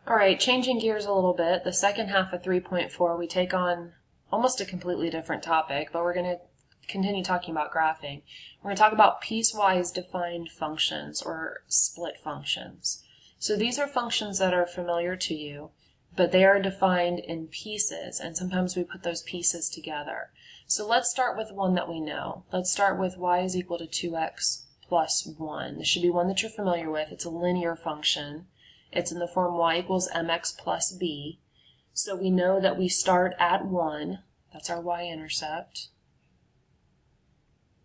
All right, changing gears a little bit, the second half of 3.4, we take on almost a completely different topic, but we're going to continue talking about graphing. We're going to talk about piecewise defined functions or split functions. So these are functions that are familiar to you, but they are defined in pieces, and sometimes we put those pieces together. So let's start with one that we know. Let's start with y is equal to 2x plus 1. This should be one that you're familiar with. It's a linear function. It's in the form y equals mx plus b. So we know that we start at 1. That's our y-intercept.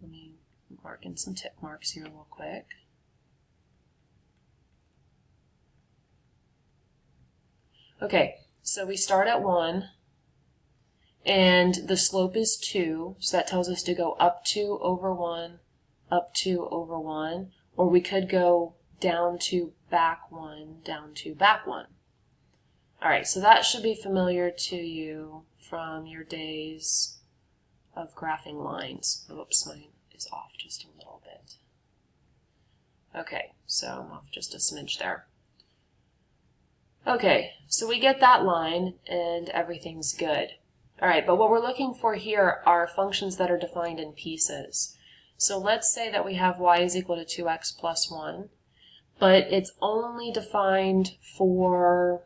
Let me mark in some tick marks here real quick. Okay, so we start at 1, and the slope is 2, so that tells us to go up 2 over 1, up 2 over 1, or we could go down 2, back 1, down 2, back 1. All right, so that should be familiar to you from your days of graphing lines. Oops, mine is off just a little bit. Okay, so I'm off just a smidge there. Okay, so we get that line and everything's good. All right, but what we're looking for here are functions that are defined in pieces. So let's say that we have y is equal to 2x plus 1, but it's only defined for,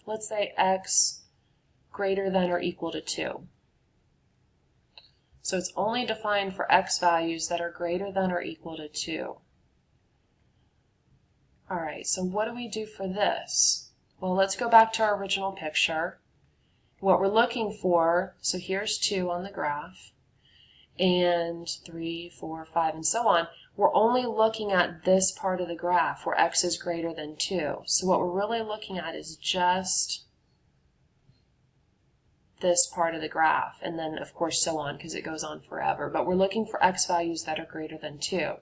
let's say, x greater than or equal to 2. So it's only defined for x values that are greater than or equal to 2. All right, so what do we do for this? Well, let's go back to our original picture. What we're looking for, so here's 2 on the graph, and 3, 4, 5, and so on. We're only looking at this part of the graph where x is greater than 2. So what we're really looking at is just this part of the graph, and then of course so on, because it goes on forever. But we're looking for x values that are greater than 2.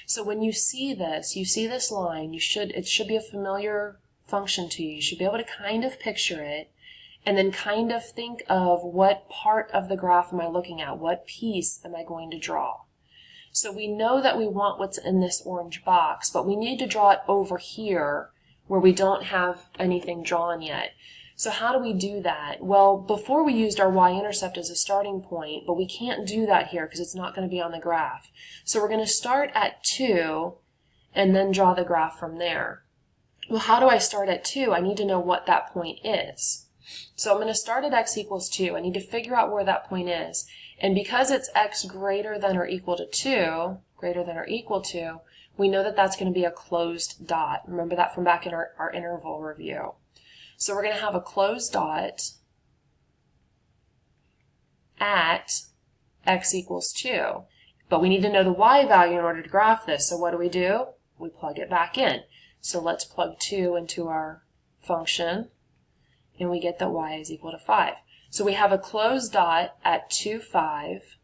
So when you see this line, it should be a familiar function to you. You should be able to kind of picture it, and then kind of think of what part of the graph am I looking at? What piece am I going to draw? So we know that we want what's in this orange box, but we need to draw it over here where we don't have anything drawn yet. So how do we do that? Well, before we used our y-intercept as a starting point, but we can't do that here because it's not going to be on the graph. So we're going to start at 2 and then draw the graph from there. Well, how do I start at 2? I need to know what that point is. So I'm going to start at x equals 2. I need to figure out where that point is. And because it's x greater than or equal to 2, we know that that's going to be a closed dot. Remember that from back in our interval review. So we're going to have a closed dot at x equals 2. But we need to know the y value in order to graph this. So what do? We plug it back in. So let's plug 2 into our function, and we get that y is equal to 5. So we have a closed dot at 2, 5,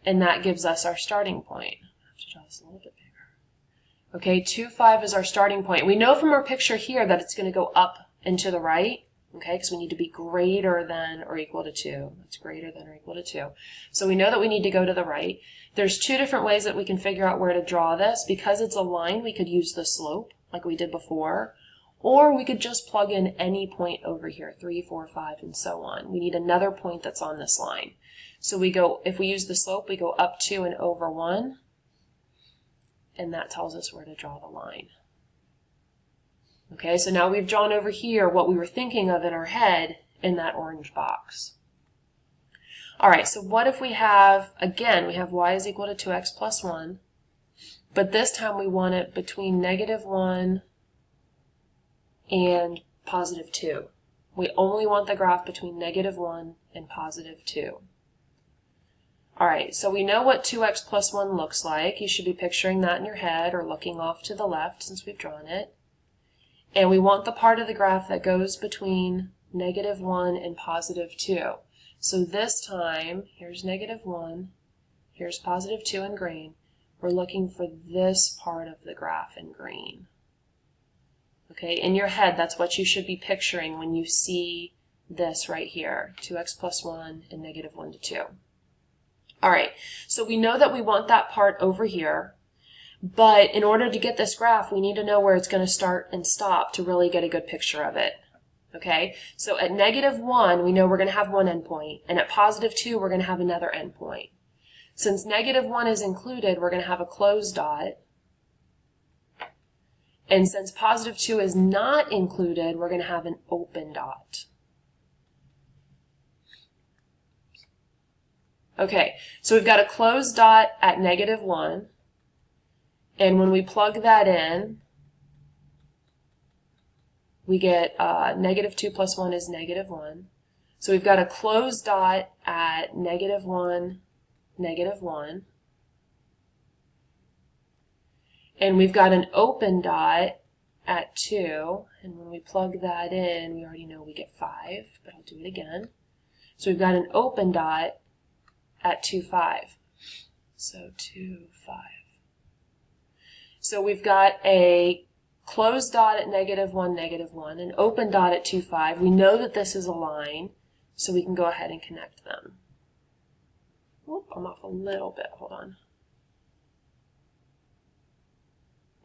and that gives us our starting point. I have to draw this a little bit bigger. Okay, 2, 5 is our starting point. We know from our picture here that it's going to go up and to the right, okay, because we need to be greater than or equal to 2. That's greater than or equal to 2. So we know that we need to go to the right. There's 2 different ways that we can figure out where to draw this. Because it's a line, we could use the slope like we did before, or we could just plug in any point over here, 3, 4, 5, and so on. We need another point that's on this line. So we go, if we use the slope, we go up 2 and over 1, and that tells us where to draw the line. Okay, so now we've drawn over here what we were thinking of in our head in that orange box. All right, so what if we have, again, we have y is equal to 2x plus 1, but this time we want it between -1 and positive 2. We only want the graph between -1 and positive 2. All right, so we know what 2x plus 1 looks like. You should be picturing that in your head or looking off to the left since we've drawn it. And we want the part of the graph that goes between -1 and positive 2. So this time, here's -1, here's positive 2 in green. We're looking for this part of the graph in green. Okay, in your head, that's what you should be picturing when you see this right here, 2x plus 1 and -1 to 2. All right, so we know that we want that part over here, But in order to get this graph, we need to know where it's going to start and stop to really get a good picture of it. Okay, so at -1, we know we're going to have one endpoint, and at +2, we're going to have another endpoint. Since -1 is included, we're going to have a closed dot. And since +2 is not included, we're going to have an open dot. Okay, so we've got a closed dot at -1, and when we plug that in, we get -2 plus 1 is -1. So we've got a closed dot at -1, -1. And we've got an open dot at 2, and when we plug that in, we already know we get 5, but I'll do it again. So we've got an open dot at 2, 5. So 2, 5. So we've got a closed dot at -1, -1, an open dot at 2, 5. We know that this is a line, so we can go ahead and connect them. Whoop, I'm off a little bit, hold on.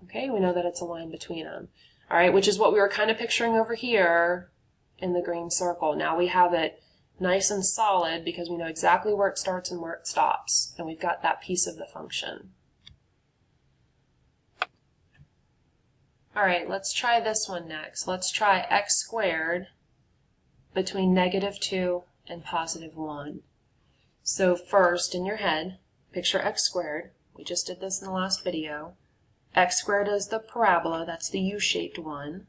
Okay, we know that it's a line between them. All right, which is what we were kind of picturing over here in the green circle. Now we have it nice and solid because we know exactly where it starts and where it stops, and we've got that piece of the function. All right, let's try this one next. Let's try x squared between -2 and +1. So first, in your head, picture x squared. We just did this in the last video. X squared is the parabola, that's the U-shaped one.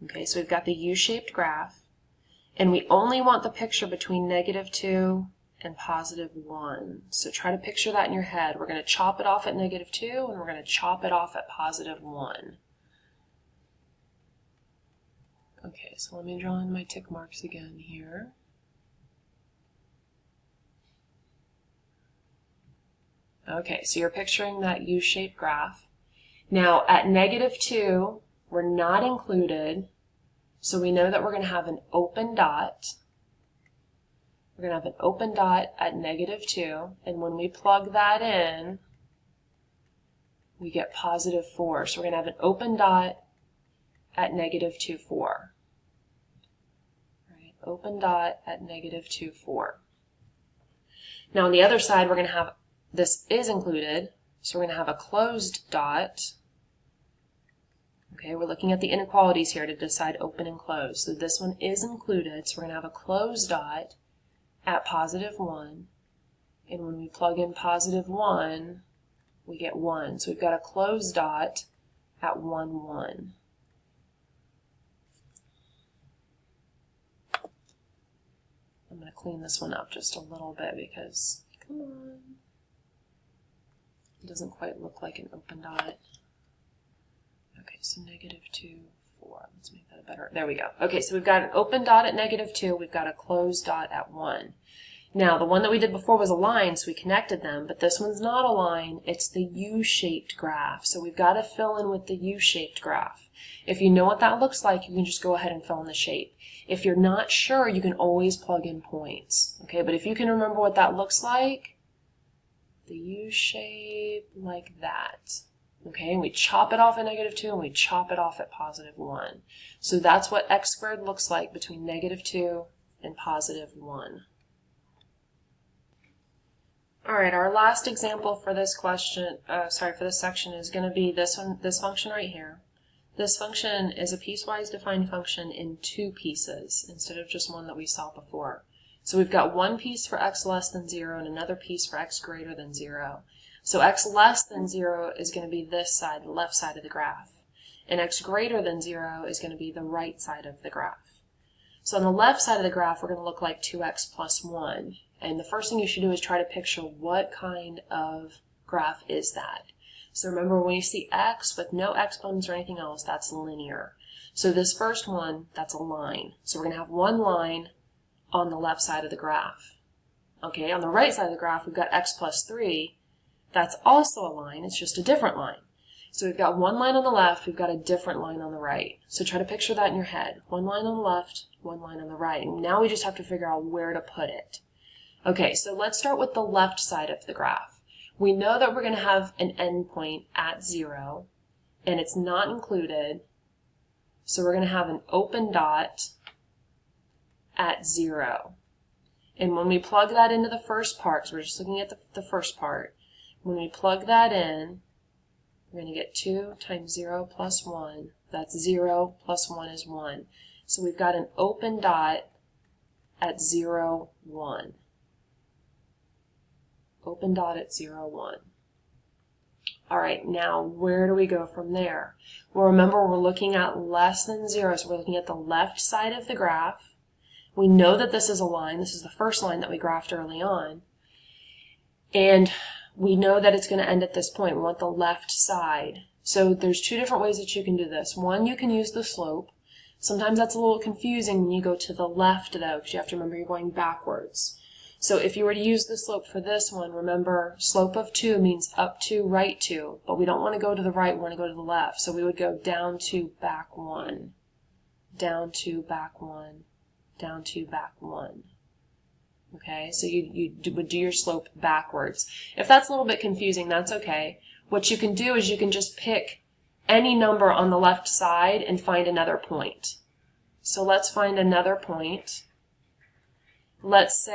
Okay, so we've got the U-shaped graph, and we only want the picture between -2 and +1. So try to picture that in your head. We're going to chop it off at -2, and we're going to chop it off at +1. Okay, so let me draw in my tick marks again here. Okay, so you're picturing that U-shaped graph. Now, at -2, we're not included, so we know that we're going to have an open dot. We're going to have an open dot at -2, and when we plug that in, we get +4. So we're going to have an open dot at -2, 4. All right, open dot at -2, 4. Now, on the other side, we're going to have, this is included, so we're going to have a closed dot. Okay, we're looking at the inequalities here to decide open and closed. So this one is included, so we're going to have a closed dot at +1. And when we plug in +1, we get 1. So we've got a closed dot at 1, 1. I'm going to clean this one up just a little bit because, come on. It doesn't quite look like an open dot. Okay, so -2, 4. Let's make that a better. There we go. Okay, so we've got an open dot at -2. We've got a closed dot at 1. Now, the one that we did before was a line, so we connected them, but this one's not a line. It's the U-shaped graph. So we've got to fill in with the U-shaped graph. If you know what that looks like, you can just go ahead and fill in the shape. If you're not sure, you can always plug in points. Okay, but if you can remember what that looks like, the U shape like that. Okay, and we chop it off at -2 and we chop it off at +1. So that's what x squared looks like between -2 and +1. All right, our last example for this question, for this section is going to be this one, this function right here. This function is a piecewise defined function in 2 pieces instead of just one that we saw before. So we've got one piece for x less than 0 and another piece for x greater than 0. So x less than 0 is going to be this side, the left side of the graph. And x greater than 0 is going to be the right side of the graph. So on the left side of the graph, we're going to look like 2x plus 1. And the first thing you should do is try to picture what kind of graph is that. So remember, when you see x with no exponents or anything else, that's linear. So this first one, that's a line. So we're going to have one line on the left side of the graph. Okay, on the right side of the graph, we've got x plus 3. That's also a line, it's just a different line. So we've got one line on the left, we've got a different line on the right. So try to picture that in your head. One line on the left, one line on the right. And now we just have to figure out where to put it. Okay, so let's start with the left side of the graph. We know that we're going to have an endpoint at 0, and it's not included, so we're going to have an open dot at 0. And when we plug that into the first part, because we're just looking at the first part, when we plug that in, we're going to get 2 times 0 plus 1. That's 0 plus 1 is 1. So we've got an open dot at 0, 1. Open dot at 0, 1. All right, now where do we go from there? Well, remember, we're looking at less than 0, so we're looking at the left side of the graph. We know that this is a line. This is the first line that we graphed early on. And we know that it's going to end at this point. We want the left side. So there's two different ways that you can do this. One, you can use the slope. Sometimes that's a little confusing when you go to the left, though, because you have to remember you're going backwards. So if you were to use the slope for this one, remember, slope of 2 means up 2, right 2. But we don't want to go to the right, we want to go to the left. So we would go down 2, back 1. Down 2, back 1. Down 2, back 1. Okay, so you would do your slope backwards. If that's a little bit confusing, that's okay. What you can do is you can just pick any number on the left side and find another point. So let's find another point. Let's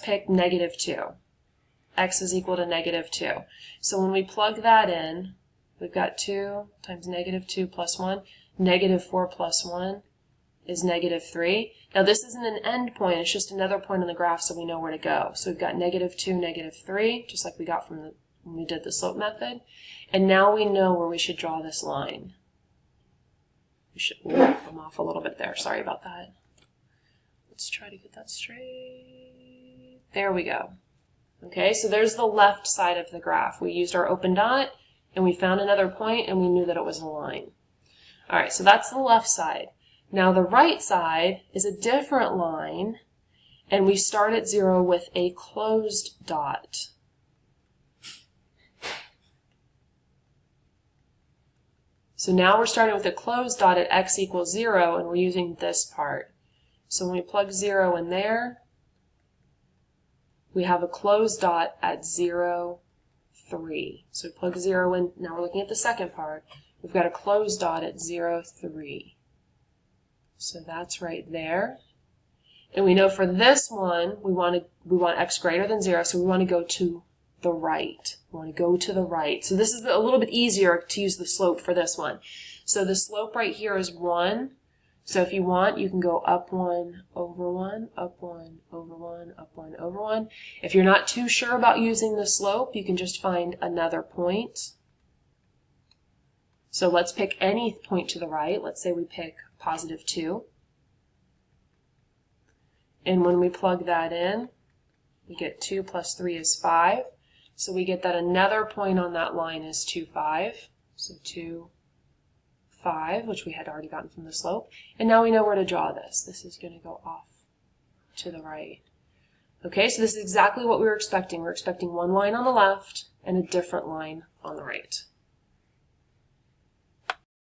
pick -2. X is equal to -2. So when we plug that in, we've got 2 times -2 plus 1. -4 plus 1 is -3. Now this isn't an end point, it's just another point on the graph so we know where to go. So we've got -2, -3, just like we got from when we did the slope method. And now we know where we should draw this line. I'm off a little bit there, sorry about that. Let's try to get that straight. There we go. Okay, so there's the left side of the graph. We used our open dot, and we found another point, and we knew that it was a line. All right, so that's the left side. Now the right side is a different line, and we start at 0 with a closed dot. So now we're starting with a closed dot at x equals 0, and we're using this part. So when we plug 0 in there, we have a closed dot at 0, 3. So we plug 0 in, now we're looking at the second part. We've got a closed dot at 0, 3. So that's right there. And we know for this one, we want x greater than 0, so we want to go to the right. We want to go to the right. So this is a little bit easier to use the slope for this one. So the slope right here is 1. So if you want, you can go up 1, over 1, up 1, over 1, up 1, over 1. If you're not too sure about using the slope, you can just find another point. So let's pick any point to the right. Let's say we pick +2. And when we plug that in, we get 2 plus 3 is 5. So we get that another point on that line is 2, 5. So 2, 5, which we had already gotten from the slope. And now we know where to draw this. This is going to go off to the right. Okay, so this is exactly what we were expecting. We're expecting one line on the left and a different line on the right.